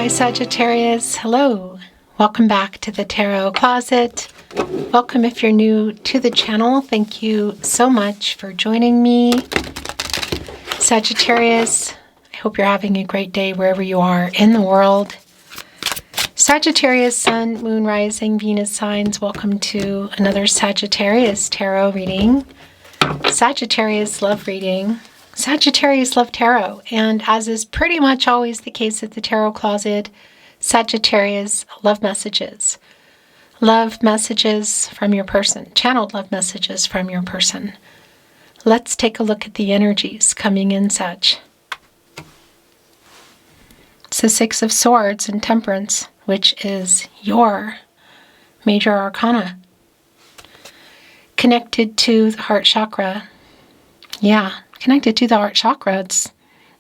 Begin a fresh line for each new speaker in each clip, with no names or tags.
Hi Sagittarius, hello. Welcome back to the Tarot Closet. Welcome if you're new to the channel. Thank you so much for joining me. Sagittarius, I hope you're having a great day wherever you are in the world. Sagittarius, Sun, Moon, Rising, Venus signs, welcome to another Sagittarius tarot reading. Sagittarius love reading. Sagittarius love tarot, and as is pretty much always the case at the Tarot Closet, Sagittarius love messages. Love messages from your person. Channeled love messages from your person. Let's take a look at the energies coming in, Sag. It's the Six of Swords and Temperance, which is your major arcana. Connected to the heart chakra. Yeah, connected to the heart chakra. It's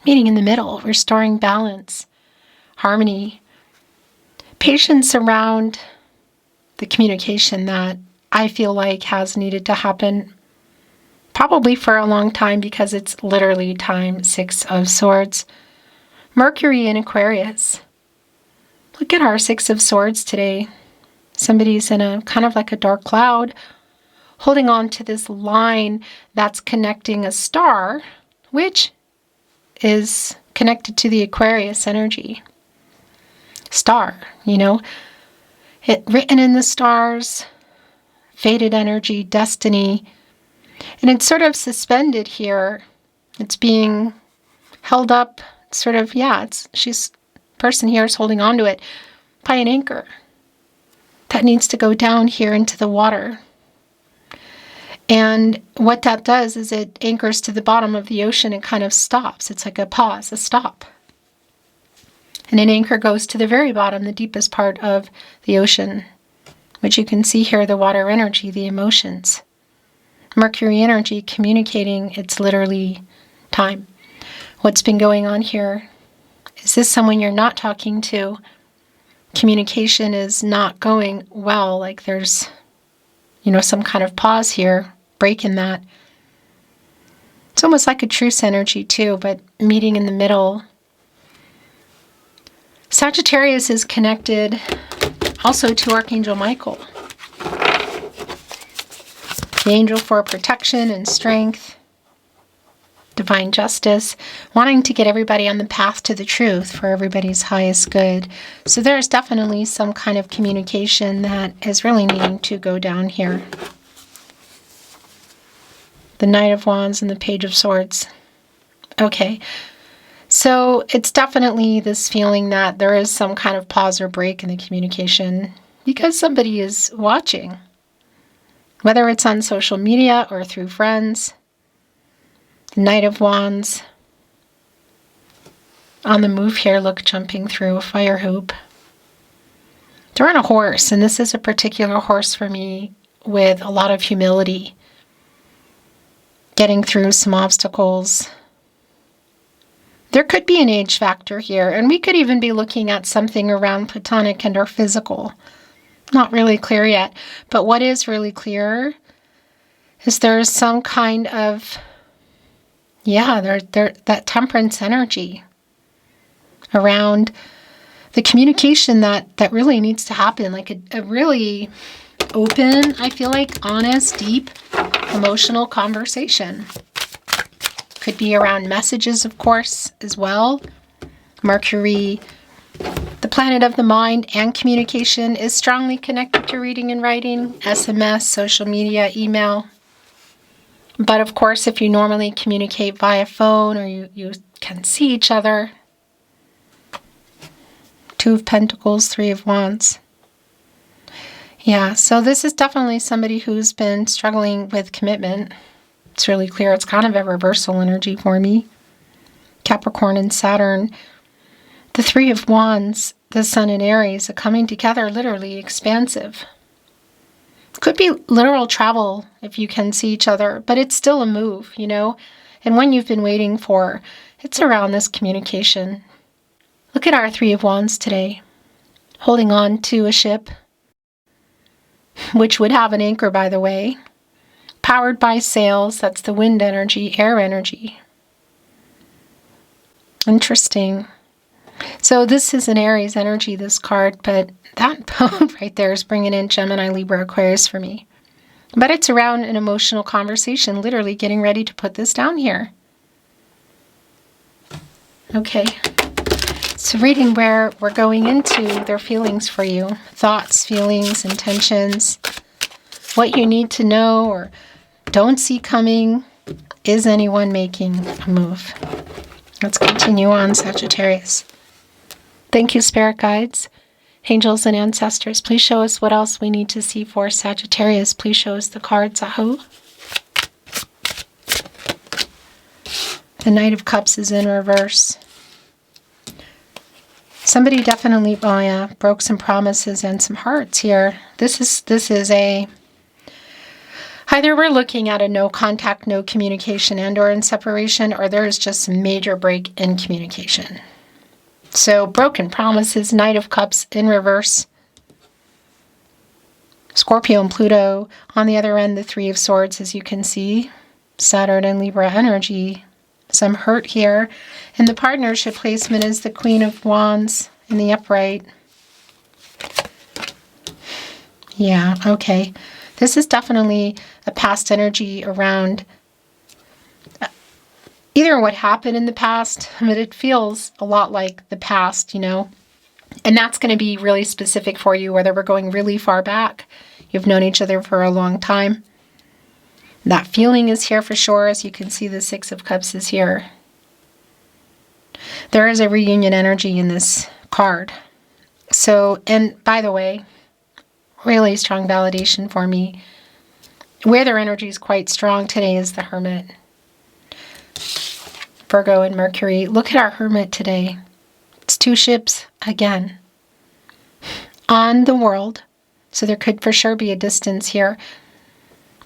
meeting in the middle, restoring balance, harmony, patience around the communication that I feel like has needed to happen probably for a long time, because it's literally time. Six of Swords. Mercury in Aquarius. Look at our Six of Swords today. Somebody's in a kind of like a dark cloud, holding on to this line that's connecting a star, which is connected to the Aquarius energy. Star, you know, it written in the stars, fated energy, destiny, and it's sort of suspended here. It's being held up, sort of, yeah, person here is holding on to it by an anchor that needs to go down here into the water. And what that does is it anchors to the bottom of the ocean and kind of stops. It's like a pause, a stop. And an anchor goes to the very bottom, the deepest part of the ocean, which you can see here, the water energy, the emotions. Mercury energy communicating, it's literally time. What's been going on here? Is this someone you're not talking to? Communication is not going well, like there's, you know, some kind of pause here, break in that. It's almost like a truce energy too, but meeting in the middle. Sagittarius is connected also to Archangel Michael, the angel for protection and strength, divine justice, wanting to get everybody on the path to the truth for everybody's highest good. So there's definitely some kind of communication that is really needing to go down here. The Knight of Wands and the Page of Swords. Okay, so it's definitely this feeling that there is some kind of pause or break in the communication because somebody is watching, whether it's on social media or through friends. The Knight of Wands on the move here, look, jumping through a fire hoop. They're on a horse, and this is a particular horse for me with a lot of humility, getting through some obstacles. There could be an age factor here, and we could even be looking at something around platonic and or physical. Not really clear yet, but what is really clear is there's some kind of, yeah, that temperance energy around the communication that really needs to happen, like a really open, I feel like, honest, deep, emotional conversation. Could be around messages, of course, as well. Mercury, the planet of the mind and communication, is strongly connected to reading and writing, SMS, social media, email. But of course, if you normally communicate via phone or you can see each other. Two of Pentacles, Three of Wands. Yeah, so this is definitely somebody who's been struggling with commitment. It's really clear. It's kind of a reversal energy for me. Capricorn and Saturn. The Three of Wands, the Sun and Aries, are coming together, literally expansive. Could be literal travel if you can see each other, but it's still a move, you know, and one you've been waiting for. It's around this communication. Look at our Three of Wands today, holding on to a ship, which would have an anchor, by the way, powered by sails. That's the wind energy, air energy. Interesting. So this is an Aries energy, this card, but that bone right there is bringing in Gemini, Libra, Aquarius for me. But it's around an emotional conversation, literally getting ready to put this down here. Okay. So reading where we're going into their feelings for you. Thoughts, feelings, intentions. What you need to know or don't see coming. Is anyone making a move? Let's continue on, Sagittarius. Thank you, Spirit Guides. Angels and ancestors, please show us what else we need to see for Sagittarius. Please show us the cards. Aho. The Knight of Cups is in reverse. Somebody definitely, broke some promises and some hearts here. This is a, either we're looking at a no contact, no communication and or in separation, or there is just a major break in communication. So, broken promises, Knight of Cups in reverse. Scorpio and Pluto. On the other end, the Three of Swords, as you can see. Saturn and Libra energy. Some hurt here. And the partnership placement is the Queen of Wands in the upright. Yeah, okay. This is definitely a past energy around either what happened in the past, but it feels a lot like the past, and that's going to be really specific for you, whether we're going really far back, you've known each other for a long time. That feeling is here for sure. As you can see, the Six of Cups is here. There is a reunion energy in this card. So, and by the way, really strong validation for me. Where their energy is quite strong today is the Hermit. Virgo and Mercury. Look at our Hermit today. It's two ships again on the world. So there could for sure be a distance here.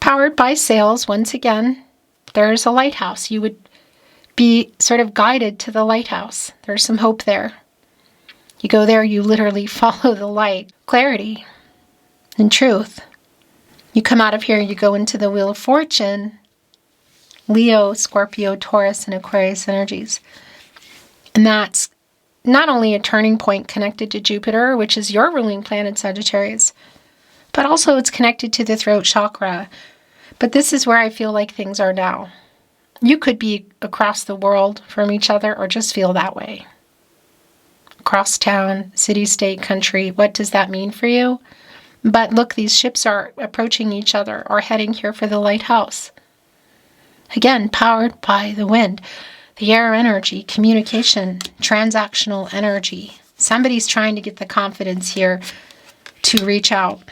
Powered by sails, once again, there's a lighthouse. You would be sort of guided to the lighthouse. There's some hope there. You go there, you literally follow the light. Clarity and truth. You come out of here, you go into the Wheel of Fortune. Leo, Scorpio, Taurus, and Aquarius energies. And that's not only a turning point connected to Jupiter, which is your ruling planet, Sagittarius, but also it's connected to the throat chakra. But this is where I feel like things are now. You could be across the world from each other or just feel that way. Across town, city, state, country, what does that mean for you? But look, these ships are approaching each other or heading here for the lighthouse. Again, powered by the wind, the air energy, communication, transactional energy. Somebody's trying to get the confidence here to reach out.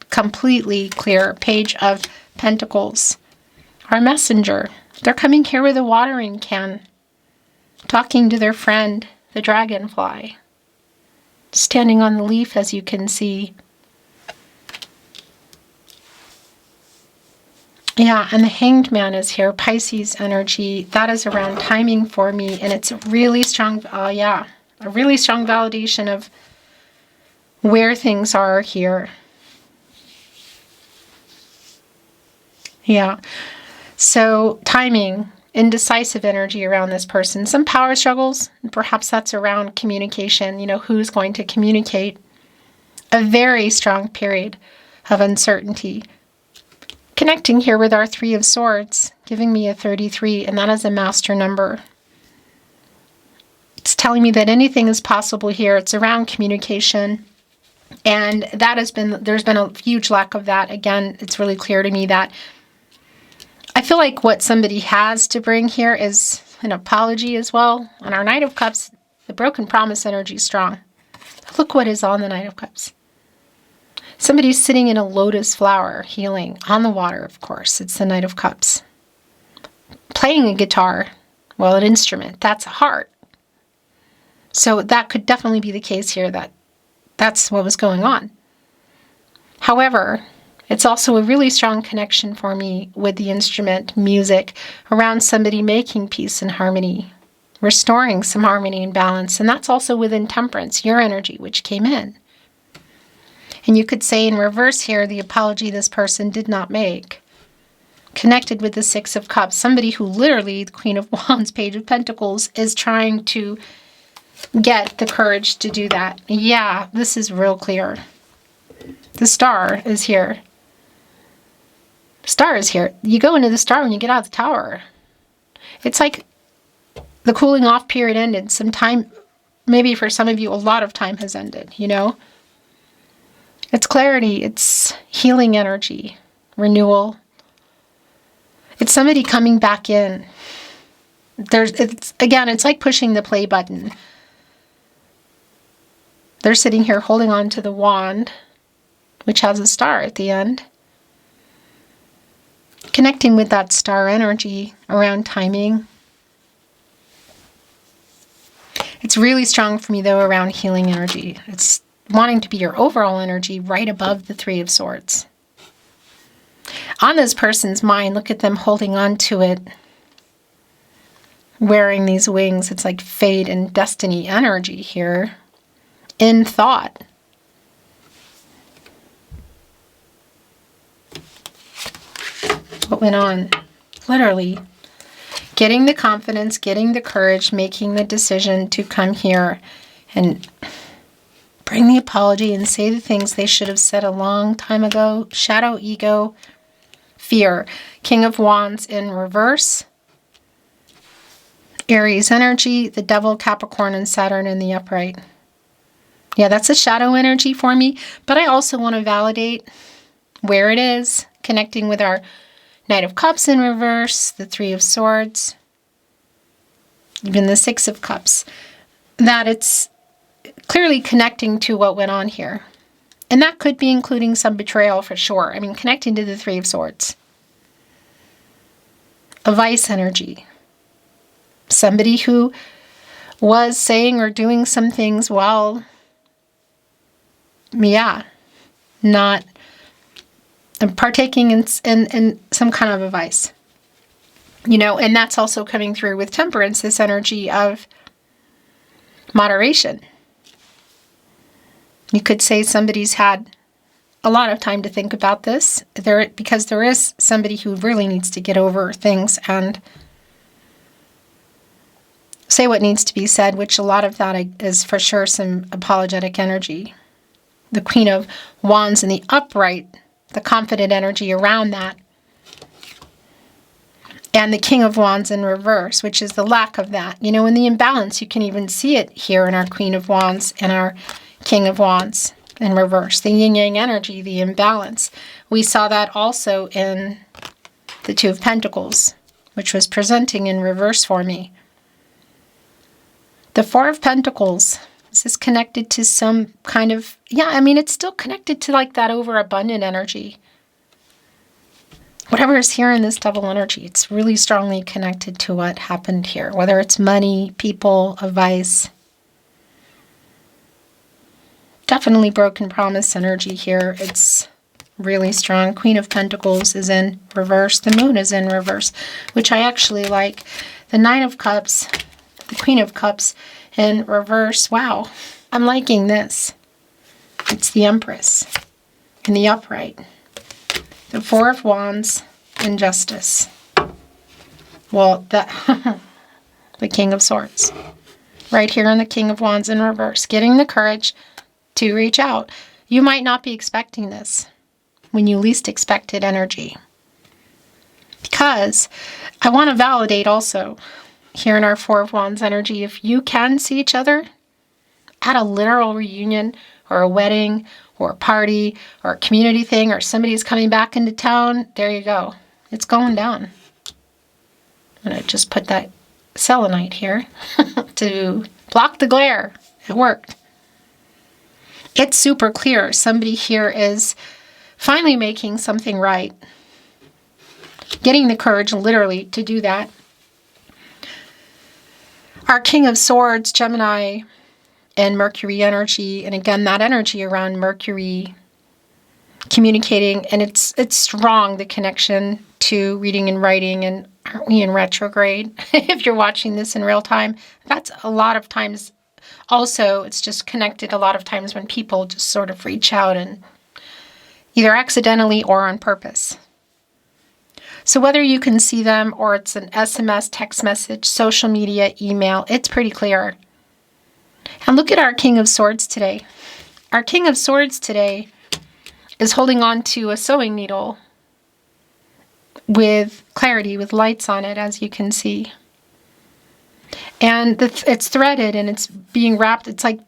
Completely clear. Page of Pentacles. Our messenger. They're coming here with a watering can. Talking to their friend, the dragonfly. Standing on the leaf, as you can see. Yeah, and the Hanged Man is here. Pisces energy. That is around timing for me. And it's a really strong, a really strong validation of where things are here. Yeah. So timing, indecisive energy around this person. Some power struggles. Perhaps that's around communication. Who's going to communicate. A very strong period of uncertainty. Connecting here with our Three of Swords, giving me a 33, and that is a master number. It's telling me that anything is possible here. It's around communication, and there's been a huge lack of that. Again, it's really clear to me that I feel like what somebody has to bring here is an apology as well. On our Knight of Cups, the broken promise energy is strong. Look what is on the Knight of Cups. Somebody's sitting in a lotus flower, healing, on the water, of course. It's the Knight of Cups. Playing a guitar, well, an instrument, that's a heart. So that could definitely be the case here, that's what was going on. However, it's also a really strong connection for me with the instrument, music, around somebody making peace and harmony, restoring some harmony and balance. And that's also within Temperance, your energy, which came in. And you could say in reverse here, the apology this person did not make. Connected with the Six of Cups, somebody who literally, the Queen of Wands, Page of Pentacles, is trying to get the courage to do that. Yeah, this is real clear. The star is here. Star is here. You go into the star when you get out of the tower. It's like the cooling off period ended. Some time, maybe for some of you, a lot of time has ended, you know? It's clarity. It's healing energy, renewal. It's somebody coming back in. It's like pushing the play button. They're sitting here holding on to the wand, which has a star at the end. Connecting with that star energy around timing. It's really strong for me, though, around healing energy. It's wanting to be your overall energy right above the Three of Swords. On this person's mind, look at them holding on to it, wearing these wings. It's like fate and destiny energy here in thought. What went on? Literally getting the confidence, getting the courage, making the decision to come here and bring the apology and say the things they should have said a long time ago. Shadow, ego, fear. King of Wands in reverse. Aries energy, the Devil, Capricorn, and Saturn in the upright. Yeah, that's a shadow energy for me, but I also want to validate where it is, connecting with our Knight of Cups in reverse, the Three of Swords, even the Six of Cups, that it's clearly connecting to what went on here. And that could be including some betrayal for sure. I mean, connecting to the Three of Swords. A vice energy. Somebody who was saying or doing some things while, not partaking in some kind of a vice. You know, and that's also coming through with Temperance, this energy of moderation. You could say somebody's had a lot of time to think about this, because there is somebody who really needs to get over things and say what needs to be said, which a lot of that is for sure some apologetic energy. The Queen of Wands in the upright, the confident energy around that. And the King of Wands in reverse, which is the lack of that. You know, in the imbalance, you can even see it here in our Queen of Wands and our King of Wands in reverse. The yin-yang energy, the imbalance. We saw that also in the Two of Pentacles, which was presenting in reverse for me. The Four of Pentacles, is this connected to some kind of, it's still connected to like that overabundant energy. Whatever is here in this double energy, it's really strongly connected to what happened here, whether it's money, people, a vice. Definitely broken promise energy here. It's really strong. Queen of Pentacles is in reverse. The Moon is in reverse, which I actually like. The Nine of Cups, the Queen of Cups in reverse. Wow, I'm liking this. It's the Empress in the upright. The Four of Wands in Justice. Well, the King of Swords. Right here in the King of Wands in reverse. Getting the courage to reach out. You might not be expecting this when you least expected energy. Because I want to validate also here in our Four of Wands energy, if you can see each other at a literal reunion or a wedding or a party or a community thing, or somebody's coming back into town, there you go. It's going down. I'm going to just put that selenite here to block the glare. It worked. It's super clear. Somebody here is finally making something right. Getting the courage, literally, to do that. Our King of Swords, Gemini, and Mercury energy, and again, that energy around Mercury communicating, and it's strong, the connection to reading and writing, and aren't we in retrograde? If you're watching this in real time, that's a lot of times. Also, it's just connected a lot of times when people just sort of reach out and either accidentally or on purpose. So whether you can see them or it's an SMS, text message, social media, email, it's pretty clear. And look at our King of Swords today. Our King of Swords today is holding on to a sewing needle with clarity, with lights on it, as you can see. And it's threaded and it's being wrapped. It's like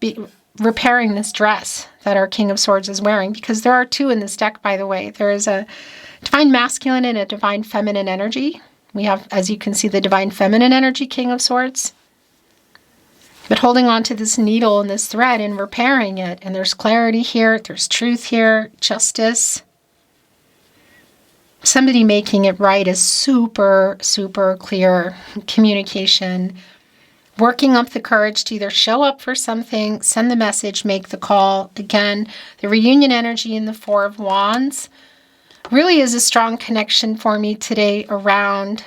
repairing this dress that our King of Swords is wearing, because there are two in this deck, by the way. There is a divine masculine and a divine feminine energy. We have, as you can see, the divine feminine energy, King of Swords. But holding on to this needle and this thread and repairing it. And there's clarity here. There's truth here. Justice. Somebody making it right is super, super clear communication. Working up the courage to either show up for something, send the message, make the call. Again, the reunion energy in the Four of Wands really is a strong connection for me today around,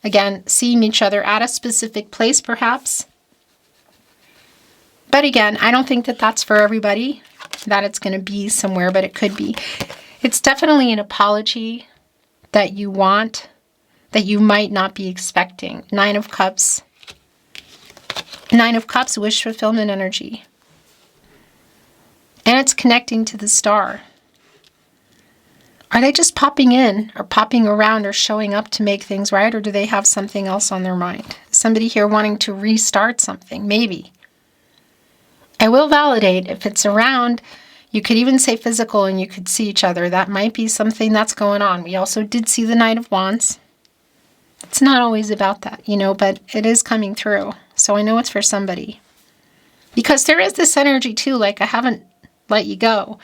again, seeing each other at a specific place perhaps. But again, I don't think that that's for everybody, that it's going to be somewhere, but it could be. It's definitely an apology that you want, that you might not be expecting. Nine of Cups. Nine of Cups, wish fulfillment energy. And it's connecting to the star. Are they just popping in or popping around or showing up to make things right? Or do they have something else on their mind? Somebody here wanting to restart something, maybe. I will validate if it's around, you could even say physical and you could see each other. That might be something that's going on. We also did see the Knight of Wands. It's not always about that, you know, but it is coming through. So I know it's for somebody. Because there is this energy too, like I haven't let you go.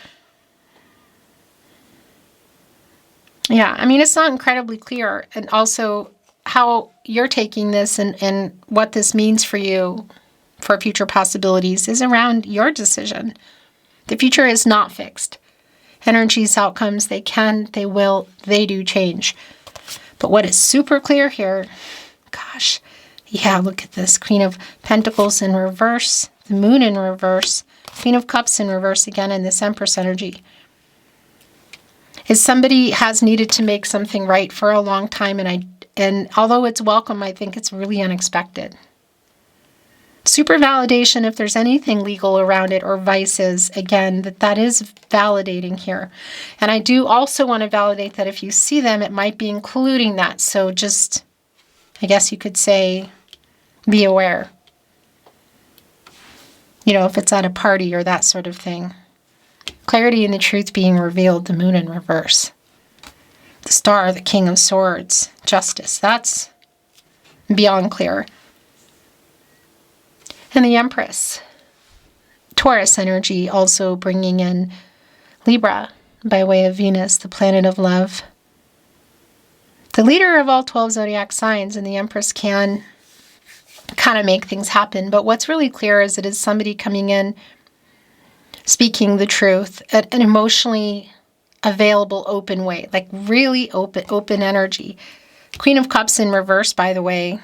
Yeah, I mean, it's not incredibly clear. And also how you're taking this and what this means for you for future possibilities is around your decision. The future is not fixed. Energies, outcomes, they can, they will, they do change. But what is super clear here, gosh, yeah, look at this. Queen of Pentacles in reverse, the Moon in reverse, Queen of Cups in reverse again, and this Empress energy. Is somebody has needed to make something right for a long time, and although it's welcome, I think it's really unexpected. Super validation if there's anything legal around it or vices, again, that is validating here. And I do also want to validate that if you see them, it might be including that. So just, I guess you could say, be aware. You know, if it's at a party or that sort of thing. Clarity and the truth being revealed, the Moon in reverse. The Star, the King of Swords, justice. That's beyond clear. And the Empress, Taurus energy, also bringing in Libra by way of Venus, the planet of love. The leader of all 12 zodiac signs, and the Empress can kind of make things happen. But what's really clear is it is somebody coming in, speaking the truth at an emotionally available, open way, like really open energy. Queen of Cups in reverse, by the way.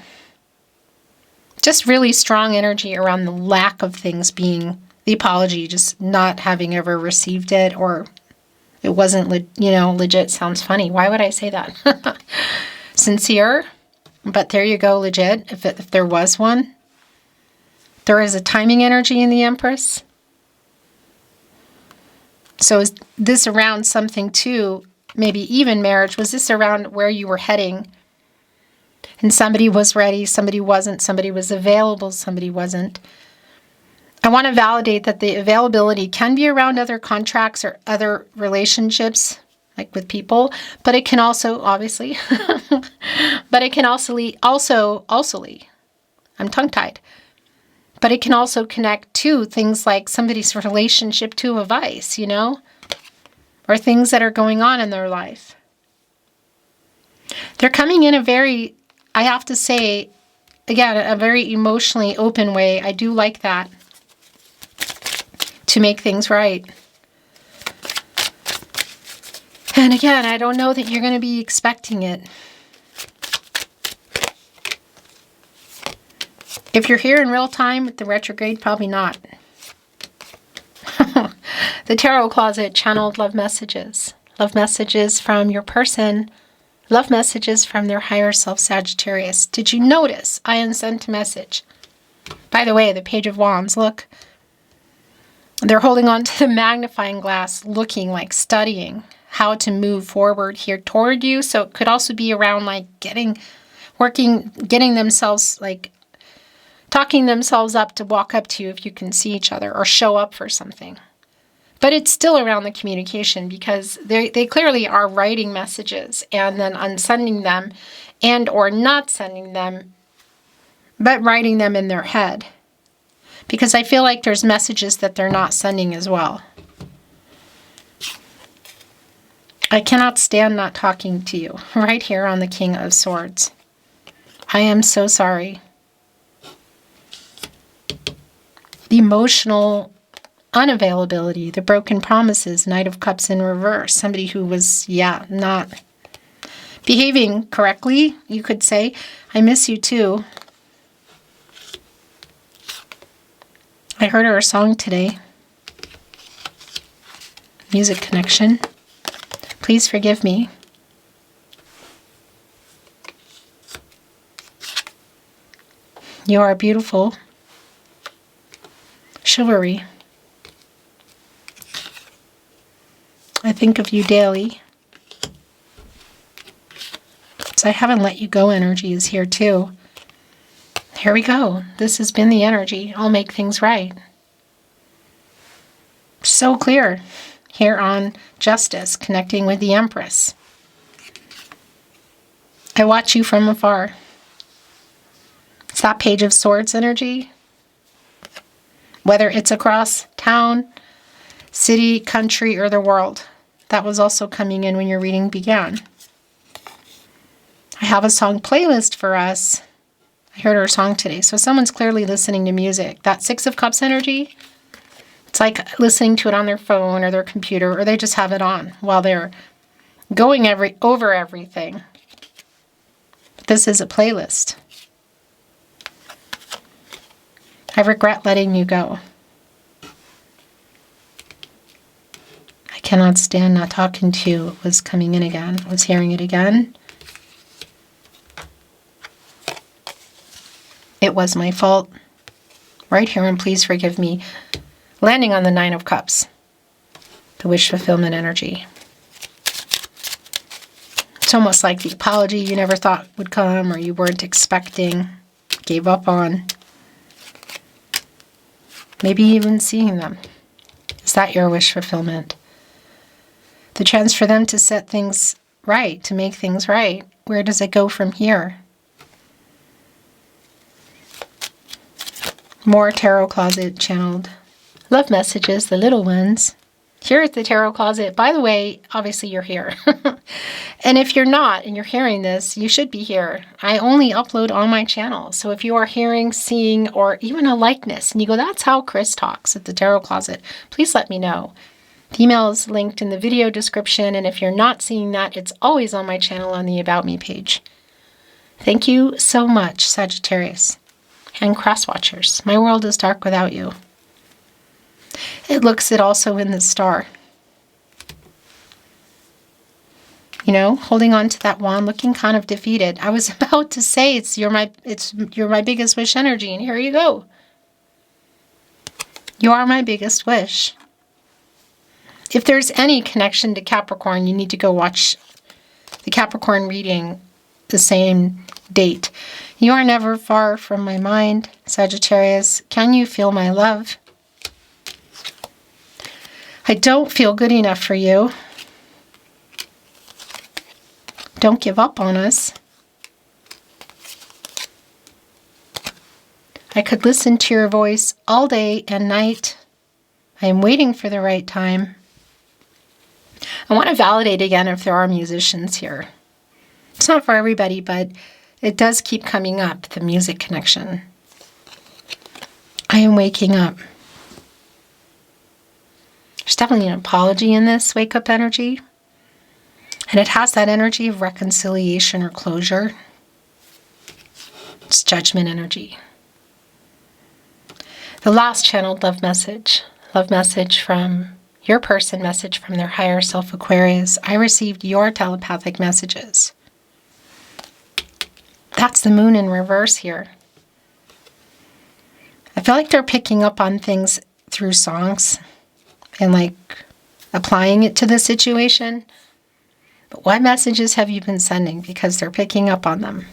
Just really strong energy around the lack of things being, the apology, just not having ever received it, or it wasn't, legit sounds funny. Why would I say that? Sincere, but there you go, legit, if there was one. There is a timing energy in the Empress. So is this around something too, maybe even marriage? Was this around where you were heading? And somebody was ready, somebody wasn't, somebody was available, somebody wasn't. I want to validate that the availability can be around other contracts or other relationships, like with people, but it can also, obviously, but it can also I'm tongue-tied. But it can also connect to things like somebody's relationship to a vice, or things that are going on in their life. They're coming in I have to say, again, a very emotionally open way. I do like that, to make things right. And again, I don't know that you're going to be expecting it. If you're here in real time with the retrograde, probably not. The Tarot Closet channeled love messages. Love messages from your person. Love messages from their higher self, Sagittarius. Did you notice I unsent a message? By the way, the Page of Wands, look, They're holding on to the magnifying glass, looking like studying how to move forward here toward you. So it could also be around like getting themselves, like talking themselves up to walk up to you if you can see each other or show up for something. But it's still around the communication, because they clearly are writing messages and then unsending them and or not sending them, but writing them in their head. Because I feel like there's messages that they're not sending as well. I cannot stand not talking to you. Right here on the King of Swords. I am so sorry. The emotional unavailability, the broken promises, Knight of Cups in reverse. Somebody who was, not behaving correctly, you could say. I miss you too. I heard her song today. Music connection. Please forgive me. You are beautiful. Chivalry. I think of you daily. So I haven't let you go energy is here too. Here we go. This has been the energy. I'll make things right. So clear here on Justice, connecting with the Empress. I watch you from afar. It's that Page of Swords energy. Whether it's across town, city, country, or the world. That was also coming in when your reading began. I have a song playlist for us. I heard her song today. So someone's clearly listening to music. That Six of Cups energy, it's like listening to it on their phone or their computer, or they just have it on while they're going over everything. This is a playlist. I regret letting you go. I cannot stand not talking to you. It was coming in again. I was hearing it again. It was my fault. Right here, and please forgive me. Landing on the Nine of Cups. The wish fulfillment energy. It's almost like the apology you never thought would come, or you weren't expecting, gave up on. Maybe even seeing them. Is that your wish fulfillment? The chance for them to set things right, to make things right. Where does it go from here? More tarot closet channeled love messages, the little ones. Here at the tarot closet. By the way, obviously you're here. And if you're not and you're hearing this, you should be here. I only upload on my channel. So if you are hearing, seeing, or even a likeness, and you go, that's how Chris talks at the tarot closet, please let me know. The email is linked in the video description. And if you're not seeing that, it's always on my channel on the About Me page. Thank you so much, Sagittarius. And cross watchers. My world is dark without you. It looks it also in the star. You know, holding on to that wand, looking kind of defeated. I was about to say you're my biggest wish energy, and here you go. You are my biggest wish. If there's any connection to Capricorn, you need to go watch the Capricorn reading the same date. You are never far from my mind, Sagittarius. Can you feel my love? I don't feel good enough for you. Don't give up on us. I could listen to your voice all day and night. I am waiting for the right time. I want to validate again if there are musicians here. It's not for everybody, but it does keep coming up, the music connection. I am waking up. There's definitely an apology in this wake-up energy. And it has that energy of reconciliation or closure. It's judgment energy. The last channeled love message from your person, message from their higher self, Aquarius. I received your telepathic messages. That's the moon in reverse here. I feel like they're picking up on things through songs. and like applying it to the situation. But what messages have you been sending? Because they're picking up on them.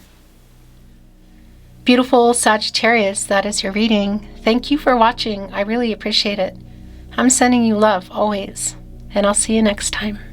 Beautiful Sagittarius, that is your reading. Thank you for watching. I really appreciate it. I'm sending you love always, and I'll see you next time.